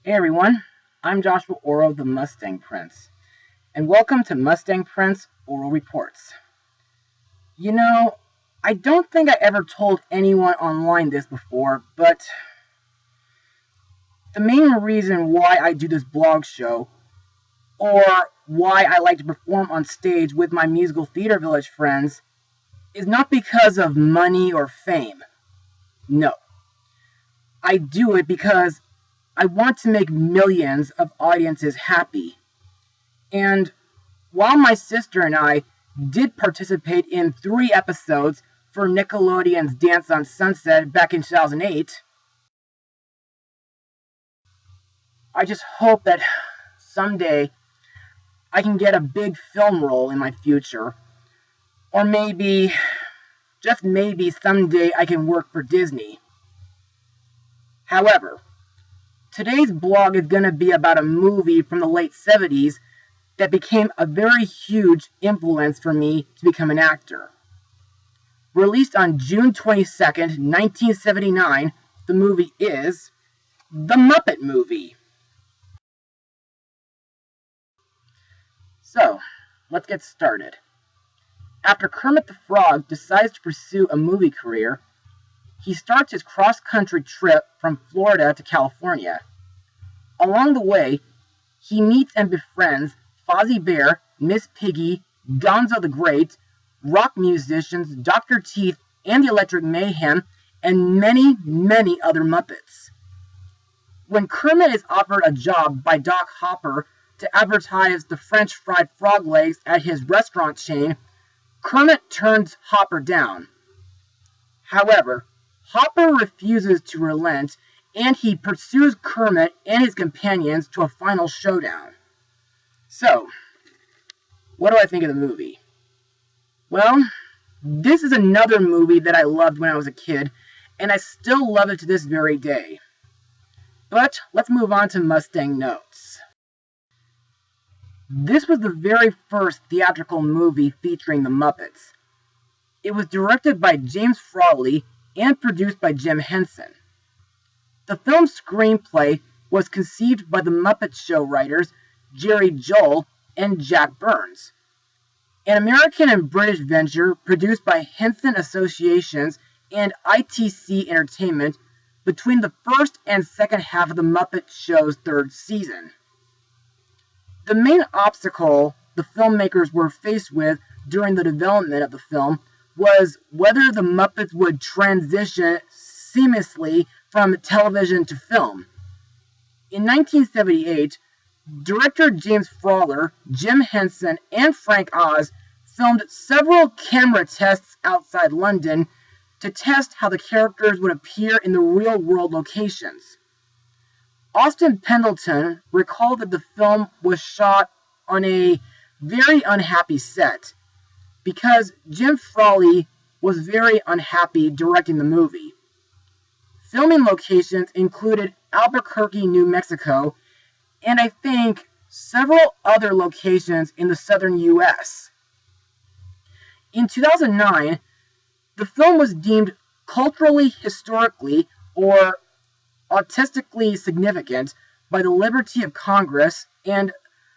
Hey everyone, I'm Joshua Orro, the Mustang Prince, and welcome to Mustang Prince Orro Reports. You know, I don't think I ever told anyone online this before, but the main reason why I do this blog show, or why I like to perform on stage with my musical theater village friends, is not because of money or fame. No. I do it because I want to make millions of audiences happy. And while my sister and I did participate in 3 episodes for Nickelodeon's Dance on Sunset back in 2008, I just hope that someday I can get a big film role in my future. Or maybe, just maybe, someday I can work for Disney. However, today's blog is going to be about a movie from the late 70s that became a very huge influence for me to become an actor. Released on June 22nd, 1979, the movie is The Muppet Movie. So, let's get started. After Kermit the Frog decides to pursue a movie career, he starts his cross-country trip from Florida to California. Along the way, he meets and befriends Fozzie Bear, Miss Piggy, Gonzo the Great, rock musicians, Dr. Teeth, and the Electric Mayhem, and many, many other Muppets. When Kermit is offered a job by Doc Hopper to advertise the French fried frog legs at his restaurant chain, Kermit turns Hopper down. However, Hopper refuses to relent, and he pursues Kermit and his companions to a final showdown. So, what do I think of the movie? Well, this is another movie that I loved when I was a kid, and I still love it to this very day. But let's move on to Mustang notes. This was the very first theatrical movie featuring the Muppets. It was directed by James Frawley and produced by Jim Henson. The film's screenplay was conceived by the Muppet Show writers Jerry Joel and Jack Burns, an American and British venture produced by Henson Associations and ITC Entertainment between the first and second half of the Muppet Show's 3rd season. The main obstacle the filmmakers were faced with during the development of the film was whether the Muppets would transition seamlessly from television to film. In 1978, director James Frawley, Jim Henson, and Frank Oz filmed several camera tests outside London to test how the characters would appear in the real-world locations. Austin Pendleton recalled that the film was shot on a very unhappy set because Jim Frawley was very unhappy directing the movie. Filming locations included Albuquerque, New Mexico, and I think several other locations in the southern U.S. In 2009, the film was deemed culturally, historically, or artistically significant by the Library of Congress and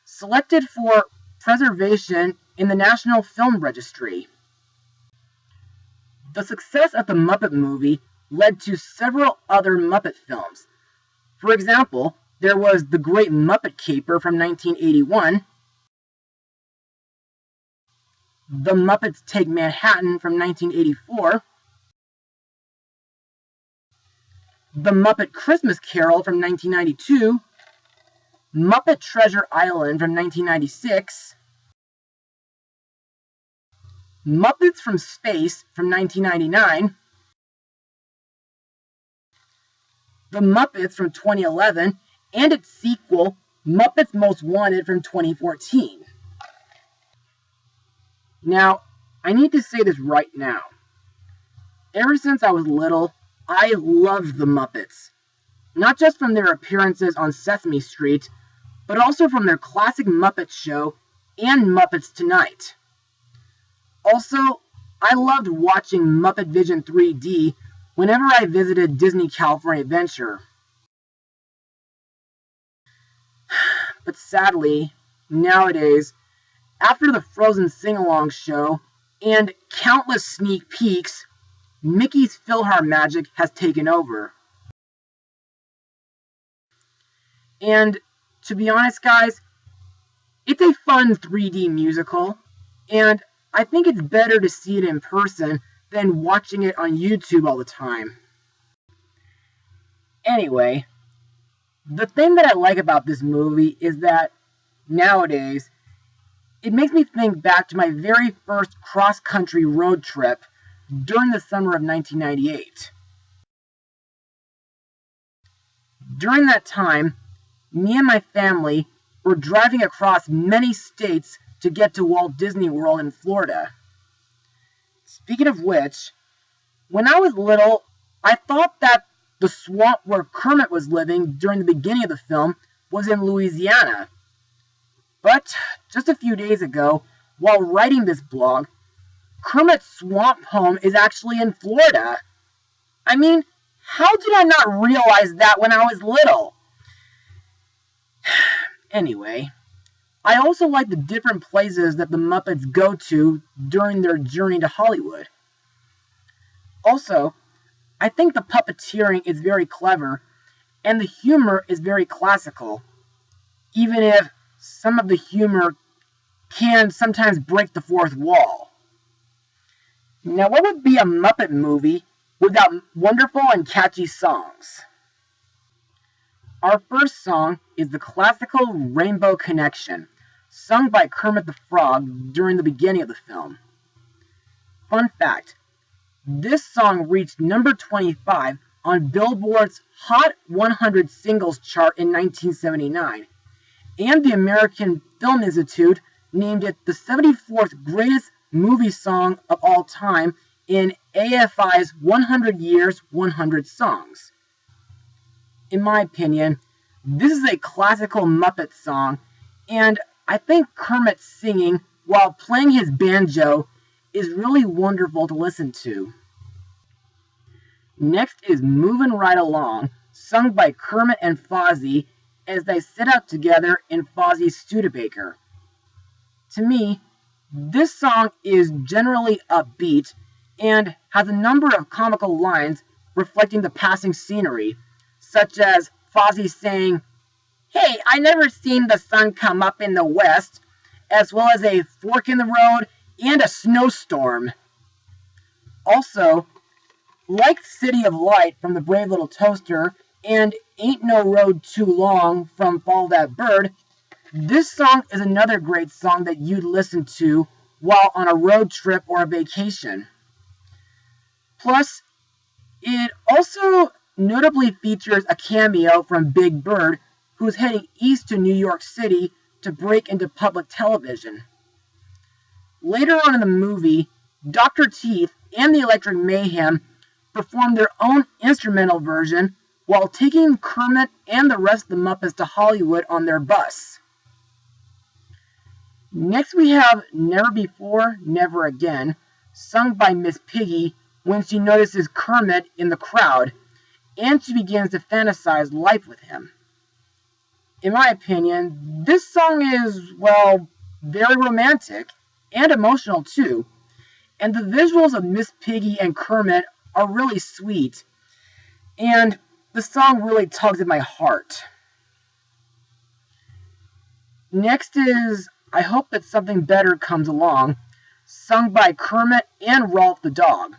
selected for preservation in the National Film Registry. The success of the Muppet Movie led to several other Muppet films. For example, there was The Great Muppet Caper from 1981, The Muppets Take Manhattan from 1984, The Muppet Christmas Carol from 1992, Muppet Treasure Island from 1996, Muppets from Space from 1999, The Muppets from 2011, and its sequel, Muppets Most Wanted from 2014. Now, I need to say this right now. Ever since I was little, I loved the Muppets. Not just from their appearances on Sesame Street, but also from their classic Muppet Show and Muppets Tonight. Also, I loved watching Muppet Vision 3D whenever I visited Disney California Adventure. but sadly, nowadays, after the Frozen sing-along show and countless sneak peeks, Mickey's PhilharMagic has taken over. And to be honest, guys, it's a fun 3D musical, and I think it's better to see it in person than watching it on YouTube all the time. Anyway, the thing that I like about this movie is that nowadays, it makes me think back to my very first cross-country road trip during the summer of 1998. During that time, me and my family were driving across many states to get to Walt Disney World in Florida. Speaking of which, when I was little, I thought that the swamp where Kermit was living during the beginning of the film was in Louisiana. But just a few days ago, while writing this blog, Kermit's swamp home is actually in Florida. I mean, how did I not realize that when I was little? Anyway, I also like the different places that the Muppets go to during their journey to Hollywood. Also, I think the puppeteering is very clever, and the humor is very classical, even if some of the humor can sometimes break the fourth wall. Now, what would be a Muppet movie without wonderful and catchy songs? Our first song is the classical Rainbow Connection, sung by Kermit the Frog during the beginning of the film. Fun fact, this song reached number 25 on Billboard's Hot 100 Singles chart in 1979, and the American Film Institute named it the 74th greatest movie song of all time in AFI's 100 Years, 100 Songs. In my opinion, this is a classical Muppet song, and I think Kermit singing while playing his banjo is really wonderful to listen to. Next is Movin' Right Along, sung by Kermit and Fozzie as they set out together in Fozzie's Studebaker. To me, this song is generally upbeat and has a number of comical lines reflecting the passing scenery, such as Fozzie saying, "Hey, I never seen the sun come up in the west," as well as a fork in the road and a snowstorm. Also, like City of Light from The Brave Little Toaster and Ain't No Road Too Long from Follow That Bird, this song is another great song that you'd listen to while on a road trip or a vacation. Plus, it also notably features a cameo from Big Bird, who's heading east to New York City to break into public television. Later on in the movie, Dr. Teeth and the Electric Mayhem perform their own instrumental version while taking Kermit and the rest of the Muppets to Hollywood on their bus. Next we have Never Before, Never Again, sung by Miss Piggy when she notices Kermit in the crowd, and she begins to fantasize life with him. In my opinion, this song is, well, very romantic and emotional too, and the visuals of Miss Piggy and Kermit are really sweet, and the song really tugs at my heart. Next is I Hope That Something Better Comes Along, sung by Kermit and Rolf the dog.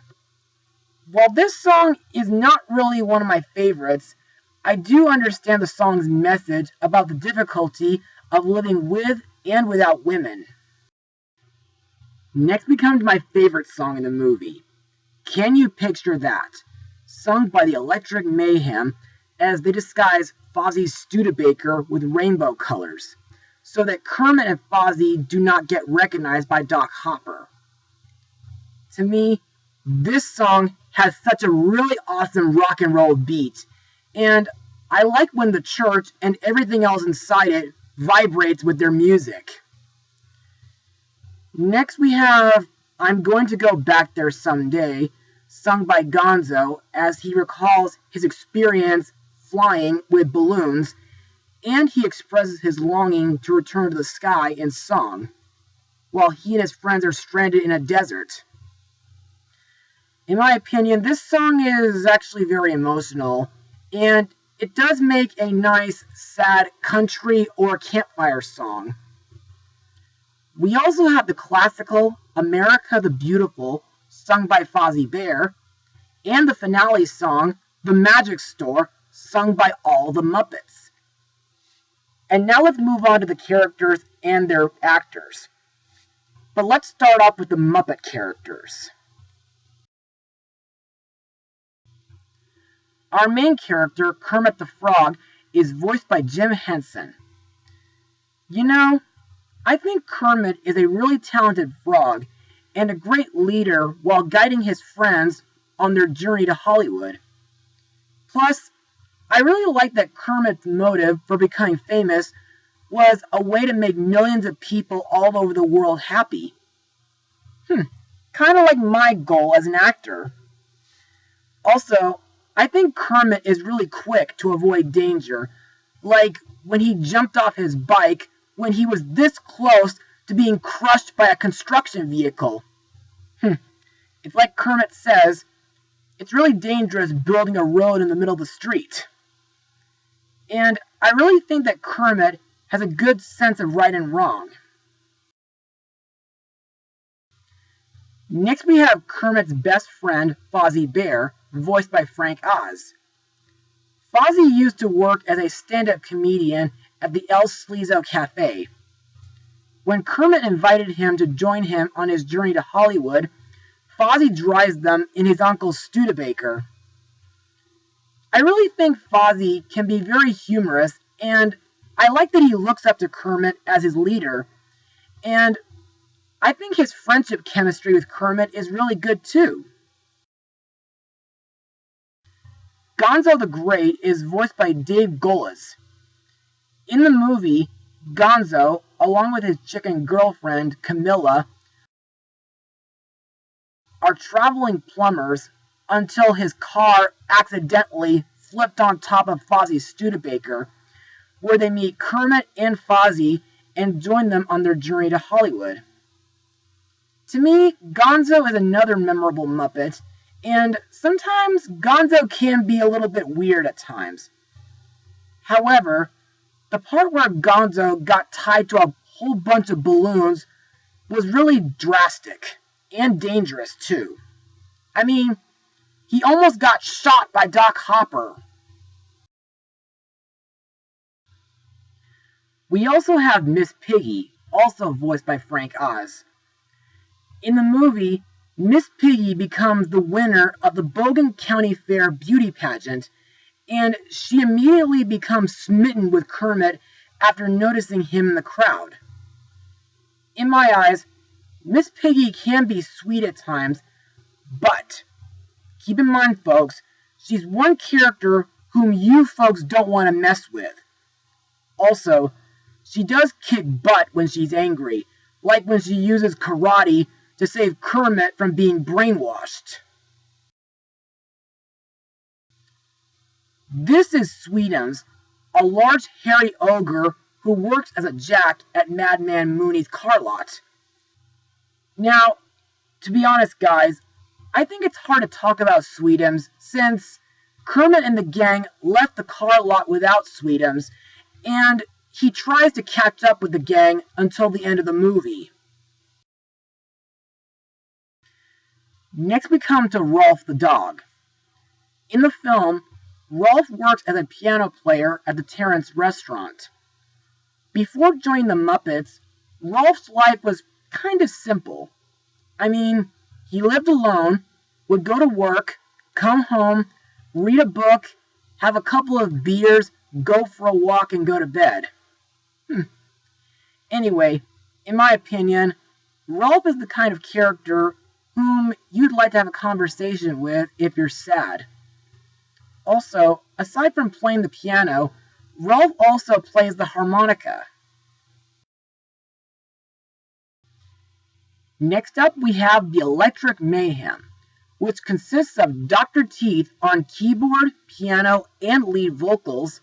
While this song is not really one of my favorites, I do understand the song's message about the difficulty of living with and without women. Next we come to my favorite song in the movie, Can You Picture That?, sung by the Electric Mayhem as they disguise Fozzie's Studebaker with rainbow colors, so that Kermit and Fozzie do not get recognized by Doc Hopper. To me, this song has such a really awesome rock and roll beat, and I like when the church and everything else inside it vibrates with their music. Next we have I'm Going to Go Back There Someday, sung by Gonzo as he recalls his experience flying with balloons and he expresses his longing to return to the sky in song, while he and his friends are stranded in a desert. In my opinion, this song is actually very emotional, and it does make a nice, sad country or campfire song. We also have the classical America the Beautiful, sung by Fozzie Bear, and the finale song, The Magic Store, sung by all the Muppets. And now let's move on to the characters and their actors. But let's start off with the Muppet characters. Our main character, Kermit the Frog, is voiced by Jim Henson. You know, I think Kermit is a really talented frog and a great leader while guiding his friends on their journey to Hollywood. Plus, I really like that Kermit's motive for becoming famous was a way to make millions of people all over the world happy. Kind of like my goal as an actor. Also, I think Kermit is really quick to avoid danger, like when he jumped off his bike when he was this close to being crushed by a construction vehicle. It's like Kermit says, it's really dangerous building a road in the middle of the street. And I really think that Kermit has a good sense of right and wrong. Next we have Kermit's best friend, Fozzie Bear, voiced by Frank Oz. Fozzie used to work as a stand-up comedian at the El Sleazo Cafe. When Kermit invited him to join him on his journey to Hollywood, Fozzie drives them in his uncle's Studebaker. I really think Fozzie can be very humorous, and I like that he looks up to Kermit as his leader, and I think his friendship chemistry with Kermit is really good too. Gonzo the Great is voiced by Dave Goelz. In the movie, Gonzo, along with his chicken girlfriend, Camilla, are traveling plumbers until his car accidentally flipped on top of Fozzie's Studebaker, where they meet Kermit and Fozzie and join them on their journey to Hollywood. To me, Gonzo is another memorable Muppet, and sometimes Gonzo can be a little bit weird at times. However, the part where Gonzo got tied to a whole bunch of balloons was really drastic and dangerous too. I mean, he almost got shot by Doc Hopper. We also have Miss Piggy, also voiced by Frank Oz. In the movie, Miss Piggy becomes the winner of the Bogan County Fair beauty pageant, and she immediately becomes smitten with Kermit after noticing him in the crowd. In my eyes, Miss Piggy can be sweet at times, but keep in mind, folks, she's one character whom you folks don't want to mess with. Also, she does kick butt when she's angry, like when she uses karate to save Kermit from being brainwashed. This is Sweetums, a large hairy ogre who works as a jack at Madman Mooney's car lot. Now, to be honest guys, I think it's hard to talk about Sweetums since Kermit and the gang left the car lot without Sweetums, and he tries to catch up with the gang until the end of the movie. Next we come to Rolf the dog. In the film, Rolf works as a piano player at the Terrence restaurant. Before joining the Muppets, Rolf's life was kind of simple. I mean, he lived alone, would go to work, come home, read a book, have a couple of beers, go for a walk, and go to bed. Anyway, in my opinion, Rolf is the kind of character whom you'd like to have a conversation with if you're sad. Also, aside from playing the piano, Rolf also plays the harmonica. Next up, we have the Electric Mayhem, which consists of Dr. Teeth on keyboard, piano, and lead vocals,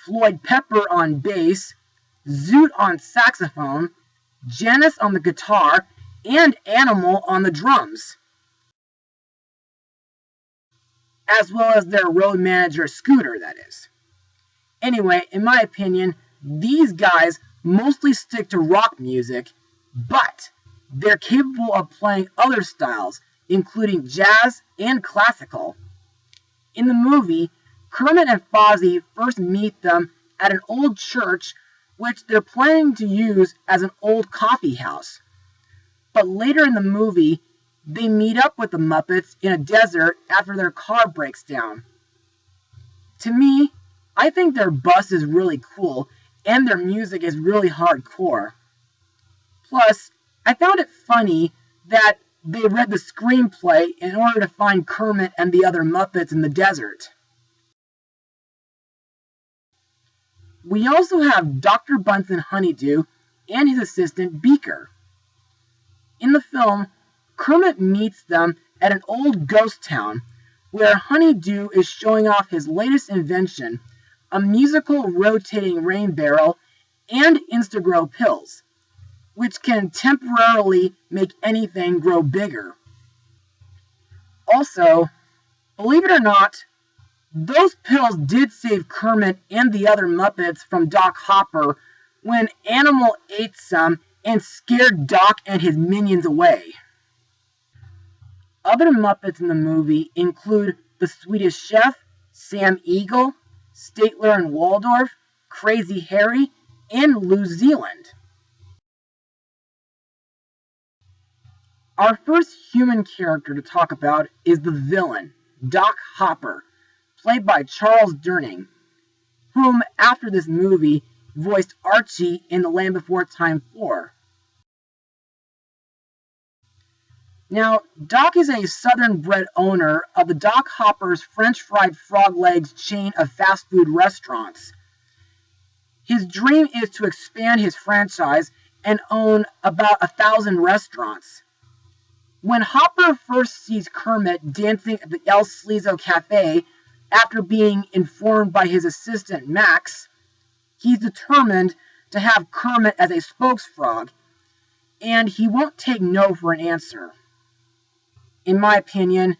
Floyd Pepper on bass, Zoot on saxophone, Janice on the guitar, and Animal on the drums, as well as their road manager Scooter, that is. Anyway, in my opinion, these guys mostly stick to rock music, but they're capable of playing other styles, including jazz and classical. In the movie, Kermit and Fozzie first meet them at an old church which they're planning to use as an old coffee house. But later in the movie, they meet up with the Muppets in a desert after their car breaks down. To me, I think their bus is really cool and their music is really hardcore. Plus, I found it funny that they read the screenplay in order to find Kermit and the other Muppets in the desert. We also have Dr. Bunsen Honeydew and his assistant Beaker. In the film, Kermit meets them at an old ghost town where Honeydew is showing off his latest invention, a musical rotating rain barrel and Instagrow pills, which can temporarily make anything grow bigger. Also, believe it or not, those pills did save Kermit and the other Muppets from Doc Hopper when Animal ate some and scared Doc and his minions away. Other Muppets in the movie include the Swedish Chef, Sam Eagle, Statler and Waldorf, Crazy Harry, and New Zealand. Our first human character to talk about is the villain, Doc Hopper, played by Charles Durning, whom, after this movie, voiced Archie in The Land Before Time 4. Now, Doc is a southern-bred owner of the Doc Hopper's French Fried Frog Legs chain of fast food restaurants. His dream is to expand his franchise and own about 1,000 restaurants. When Hopper first sees Kermit dancing at the El Sleazo Cafe after being informed by his assistant Max, he's determined to have Kermit as a spokesfrog, and he won't take no for an answer. In my opinion,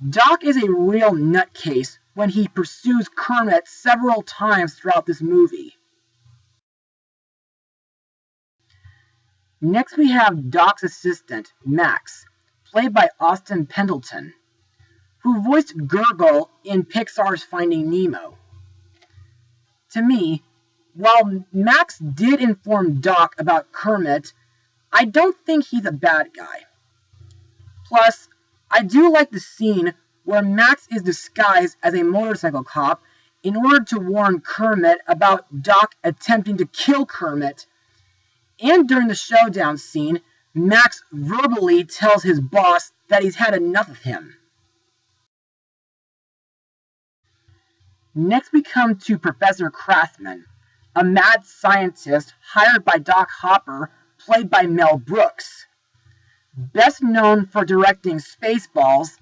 Doc is a real nutcase when he pursues Kermit several times throughout this movie. Next we have Doc's assistant, Max, played by Austin Pendleton, who voiced Gurgle in Pixar's Finding Nemo. To me, while Max did inform Doc about Kermit, I don't think he's a bad guy. Plus, I do like the scene where Max is disguised as a motorcycle cop in order to warn Kermit about Doc attempting to kill Kermit. And during the showdown scene, Max verbally tells his boss that he's had enough of him. Next we come to Professor Krathman, a mad scientist hired by Doc Hopper, played by Mel Brooks, best known for directing Spaceballs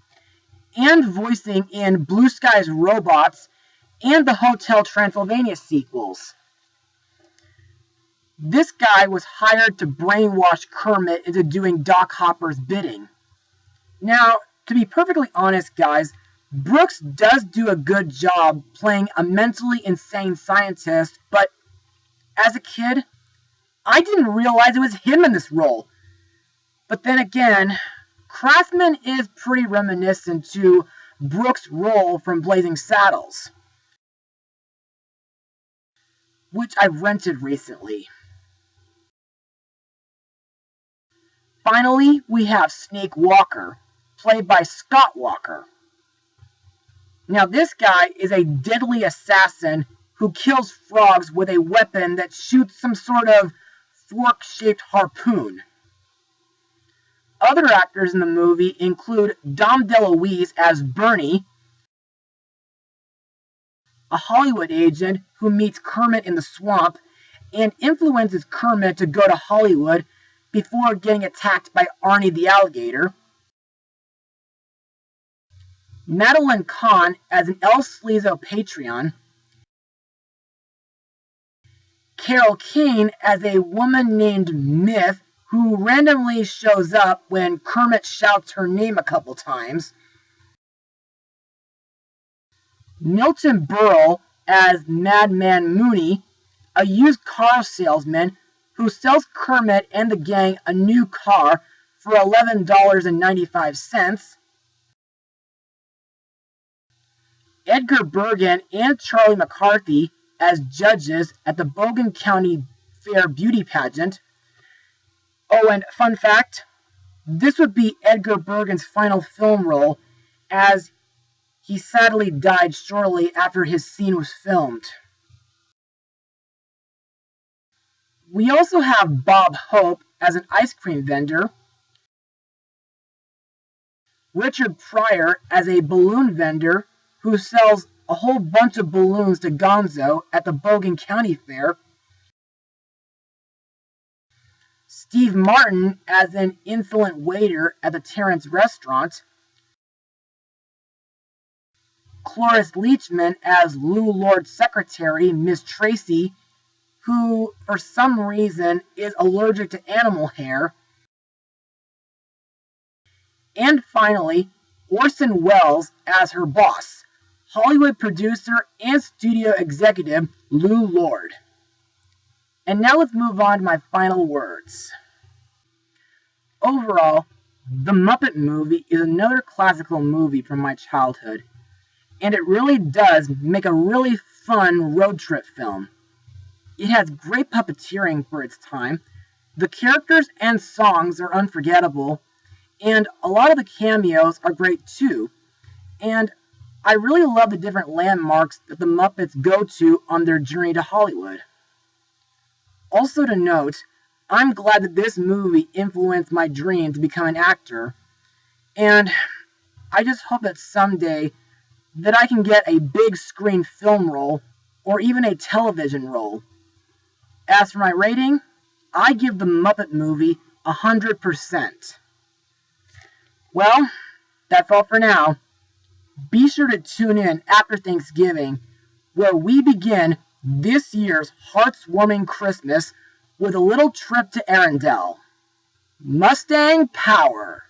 and voicing in Blue Sky's Robots and the Hotel Transylvania sequels. This guy was hired to brainwash Kermit into doing Doc Hopper's bidding. Now, to be perfectly honest, guys, Brooks does do a good job playing a mentally insane scientist, but as a kid, I didn't realize it was him in this role. But then again, Krathman is pretty reminiscent to Brooks' role from Blazing Saddles, which I've rented recently. Finally, we have Snake Walker, played by Scott Walker. Now, this guy is a deadly assassin who kills frogs with a weapon that shoots some sort of fork-shaped harpoon. Other actors in the movie include Dom DeLuise as Bernie, a Hollywood agent who meets Kermit in the swamp and influences Kermit to go to Hollywood before getting attacked by Arnie the alligator. Madeline Kahn as an El Sleazo Patreon. Carol Kane as a woman named Myth, who randomly shows up when Kermit shouts her name a couple times. Milton Berle as Madman Mooney, a used car salesman who sells Kermit and the gang a new car for $11.95. Edgar Bergen and Charlie McCarthy as judges at the Bogan County Fair beauty pageant. Oh, and fun fact, this would be Edgar Bergen's final film role, as he sadly died shortly after his scene was filmed. We also have Bob Hope as an ice cream vendor, Richard Pryor as a balloon vendor who sells a whole bunch of balloons to Gonzo at the Bogan County Fair, Steve Martin as an insolent waiter at the Terrence restaurant, Cloris Leachman as Lou Lord's secretary, Miss Tracy, who for some reason is allergic to animal hair, and finally, Orson Welles as her boss, Hollywood producer and studio executive Lou Lord. And now let's move on to my final words. Overall, The Muppet Movie is another classical movie from my childhood, and it really does make a really fun road trip film. It has great puppeteering for its time, the characters and songs are unforgettable, and a lot of the cameos are great too, and I really love the different landmarks that the Muppets go to on their journey to Hollywood. Also to note, I'm glad that this movie influenced my dream to become an actor, and I just hope that someday that I can get a big screen film role or even a television role. As for my rating, I give the Muppet Movie 100%. Well, that's all for now. Be sure to tune in after Thanksgiving, where we begin this year's hearts-warming Christmas with a little trip to Arendelle. Mustang Power!